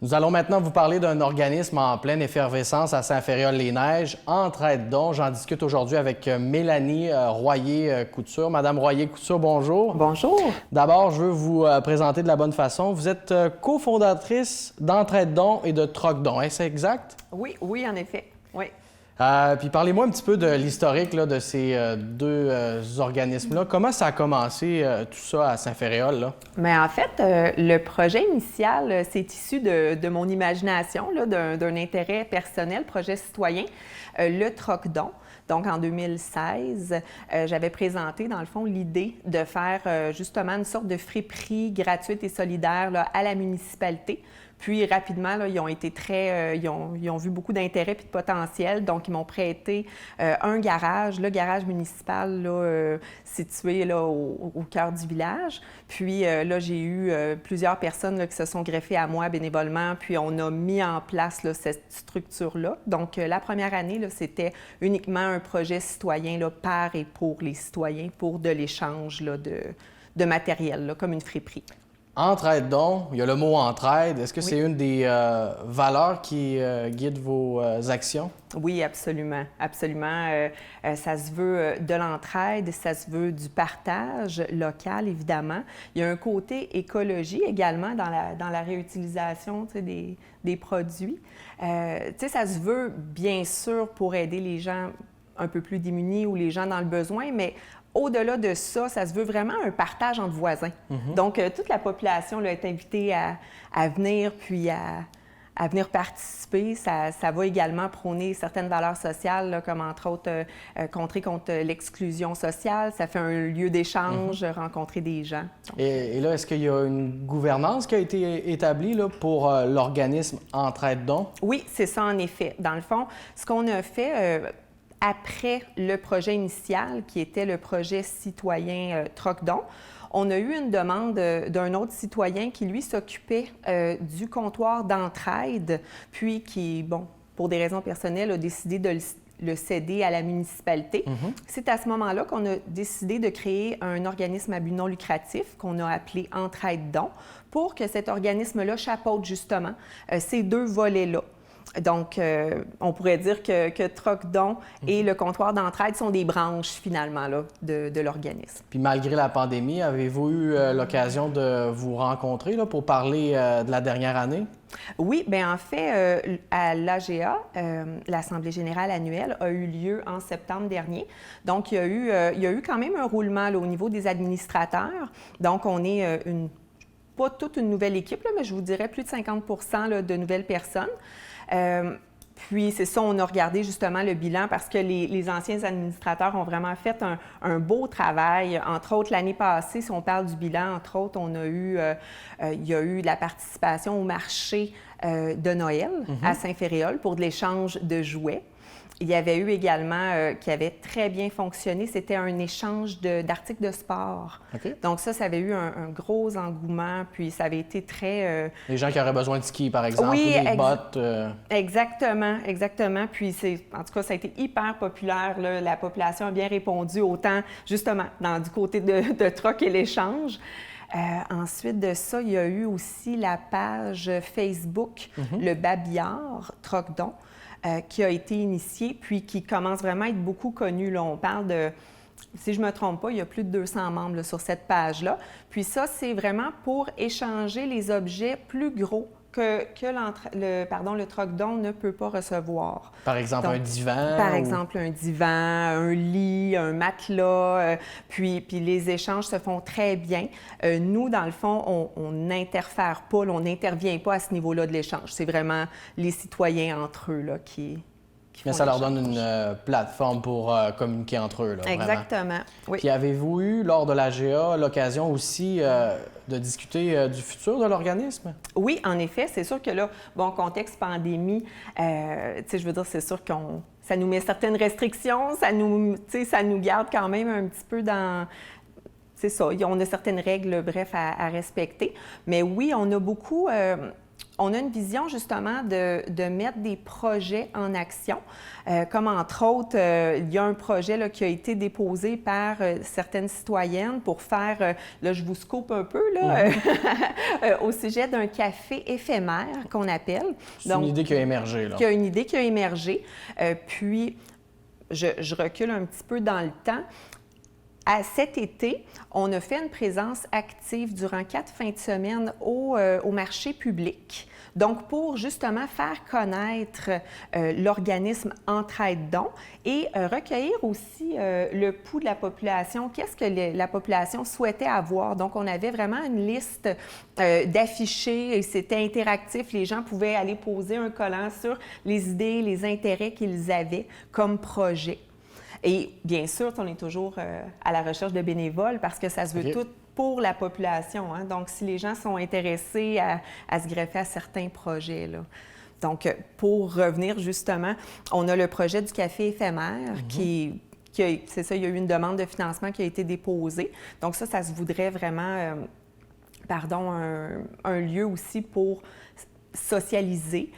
Nous allons maintenant vous parler d'un organisme en pleine effervescence à Saint-Féréol-les-Neiges, Entraide-donc. J'en discute aujourd'hui avec Mélanie Royer-Couture. Madame Royer-Couture, bonjour. Bonjour. D'abord, je veux vous présenter de la bonne façon. Vous êtes cofondatrice d'Entraide-donc et de Troc-donc, est-ce exact? Oui, en effet, oui. Puis parlez-moi un petit peu de l'historique de ces deux organismes-là. Comment ça a commencé tout ça à Saint-Féréol, là? Mais en fait, le projet initial, c'est issu de mon imagination, d'un intérêt personnel, projet citoyen, le Troc-donc. Donc, en 2016, j'avais présenté, dans le fond, l'idée de faire justement une sorte de friperie gratuite et solidaire là, à la municipalité. Puis, rapidement, là, ils ont été ils ont vu beaucoup d'intérêt et de potentiel. Donc, ils m'ont prêté un garage, le garage municipal là, situé là, au cœur du village. Puis, là, j'ai eu plusieurs personnes là, qui se sont greffées à moi bénévolement. Puis, on a mis en place là, cette structure-là. Donc, la première année, là, c'était uniquement un projet citoyen là, par et pour les citoyens, pour de l'échange là, de matériel, là, comme une friperie. Entraide-donc, il y a le mot entraide. Est-ce que c'est une des valeurs qui guide vos actions? Oui, absolument. Absolument. Ça se veut de l'entraide, ça se veut du partage local, évidemment. Il y a un côté écologie également dans la réutilisation des produits. Ça se veut, bien sûr, pour aider les gens un peu plus démunis ou les gens dans le besoin, mais au-delà de ça, ça se veut vraiment un partage entre voisins. Donc, toute la population là, est invitée à venir, puis à venir participer. Ça va également prôner certaines valeurs sociales, là, comme entre autres contrer contre l'exclusion sociale. Ça fait un lieu d'échange, rencontrer des gens. Donc, et là, est-ce qu'il y a une gouvernance qui a été établie là, pour l'organisme Entraide-donc? Oui, c'est ça en effet. Dans le fond, ce qu'on a fait... après le projet initial, qui était le projet citoyen Troc-donc, on a eu une demande d'un autre citoyen qui, lui, s'occupait du comptoir d'entraide, puis qui, bon, pour des raisons personnelles, a décidé de le céder à la municipalité. C'est à ce moment-là qu'on a décidé de créer un organisme à but non lucratif qu'on a appelé Entraide-donc pour que cet organisme-là chapeaute justement ces deux volets-là. Donc, on pourrait dire que Troc-donc et le comptoir d'entraide sont des branches, finalement, là, de l'organisme. Puis malgré la pandémie, avez-vous eu l'occasion de vous rencontrer là, pour parler de la dernière année? Oui, bien en fait, à l'AGA, l'Assemblée générale annuelle a eu lieu en septembre dernier. Donc, il y a eu quand même un roulement là, au niveau des administrateurs. Donc, on est pas toute une nouvelle équipe, là, mais je vous dirais plus de 50 là, de nouvelles personnes. Puis, c'est ça, on a regardé justement le bilan parce que les anciens administrateurs ont vraiment fait un beau travail. Entre autres, l'année passée, si on parle du bilan, entre autres, il y a eu de la participation au marché de Noël à Saint-Féréol pour de l'échange de jouets. Il y avait eu également, qui avait très bien fonctionné, c'était un échange d'articles de sport. Okay. Donc ça avait eu un gros engouement, puis ça avait été très... Les gens qui auraient besoin de ski, par exemple, oui, ou des bottes. Exactement. Puis en tout cas, ça a été hyper populaire. Là. La population a bien répondu, autant justement du côté de Troc et l'échange. Ensuite de ça, il y a eu aussi la page Facebook, le Babillard Troc-donc, qui a été initiée, puis qui commence vraiment à être beaucoup connue. Là, on parle de, si je ne me trompe pas, il y a plus de 200 membres là, sur cette page-là. Puis ça, c'est vraiment pour échanger les objets plus gros que le Troc-donc ne peut pas recevoir. Par exemple, donc, un divan? Par exemple, un divan, un lit, un matelas, puis les échanges se font très bien. Nous, dans le fond, on n'interfère pas, on n'intervient pas à ce niveau-là de l'échange. C'est vraiment les citoyens entre eux là, qui mais ça leur donne une plateforme pour communiquer entre eux. Là, exactement, oui. Puis avez-vous eu, lors de l'AGA, l'occasion aussi de discuter du futur de l'organisme? Oui, en effet. C'est sûr que là, bon, contexte pandémie, je veux dire, c'est sûr ça nous met certaines restrictions, ça nous garde quand même un petit peu dans... C'est ça, on a certaines règles, bref, à respecter. Mais oui, on a beaucoup... on a une vision justement de mettre des projets en action, comme entre autres, il y a un projet là, qui a été déposé par certaines citoyennes pour faire, là je vous scoop un peu, là, au sujet d'un café éphémère qu'on appelle. C'est une idée qui a émergé, là. Une idée qui a émergé. Puis, je recule un petit peu dans le temps. Cet été, on a fait une présence active durant 4 fins de semaine au marché public. Donc, pour justement faire connaître l'organisme Entraide-Dons et recueillir aussi le pouls de la population, qu'est-ce que la population souhaitait avoir. Donc, on avait vraiment une liste d'affichés et c'était interactif. Les gens pouvaient aller poser un collant sur les idées, les intérêts qu'ils avaient comme projet. Et bien sûr, on est toujours à la recherche de bénévoles parce que ça se veut tout pour la population. Hein? Donc, si les gens sont intéressés à se greffer à certains projets, là. Donc, pour revenir justement, on a le projet du café éphémère c'est ça, il y a eu une demande de financement qui a été déposée. Donc ça se voudrait vraiment, un lieu aussi pour socialiser,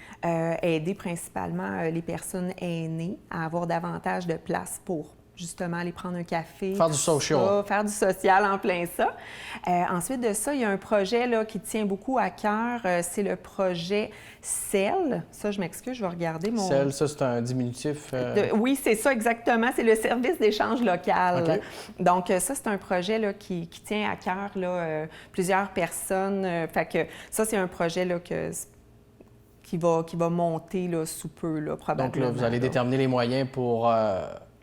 aider principalement les personnes aînées à avoir davantage de place pour justement aller prendre un café. Faire du social. Faire du social en plein ça. Ensuite de ça, il y a un projet là, qui tient beaucoup à cœur, c'est le projet CEL. Ça, je m'excuse, je vais regarder mon... CEL, ça, c'est un diminutif? Oui, c'est ça exactement. C'est le service d'échange local. Okay. Donc, ça, c'est un projet là, qui tient à cœur là, plusieurs personnes. Fait que ça, c'est un projet là, qui va monter là, sous peu, là, probablement. Donc là, vous allez déterminer les moyens pour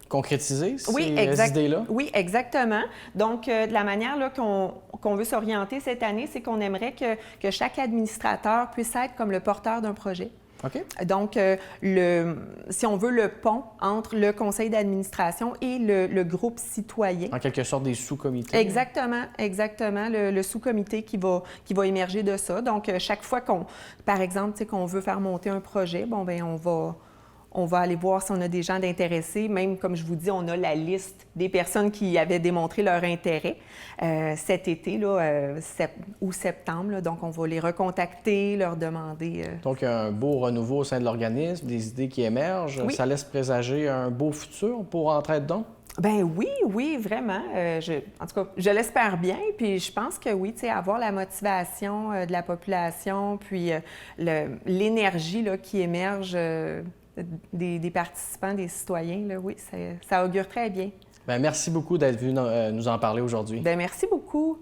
concrétiser ces idées-là? Oui, exactement. Donc, de la manière là, qu'on veut s'orienter cette année, c'est qu'on aimerait que chaque administrateur puisse être comme le porteur d'un projet. OK. Donc, si on veut, le pont entre le conseil d'administration et le groupe citoyen. En quelque sorte, des sous-comités. Exactement, exactement. Le sous-comité qui va émerger de ça. Donc, chaque fois par exemple, qu'on veut faire monter un projet, bon, bien, on va aller voir si on a des gens d'intéressés. Même, comme je vous dis, on a la liste des personnes qui avaient démontré leur intérêt cet été, là, ou septembre. Là. Donc, on va les recontacter, leur demander... Donc, il y a un beau renouveau au sein de l'organisme, des idées qui émergent. Oui. Ça laisse présager un beau futur pour Entraide-Dons? Ben oui, vraiment. En tout cas, je l'espère bien. Puis je pense que oui, tu sais, avoir la motivation de la population, puis l'énergie là, qui émerge des participants, des citoyens, là, oui, ça augure très bien. Bien, merci beaucoup d'être venu nous en parler aujourd'hui. Bien, merci beaucoup.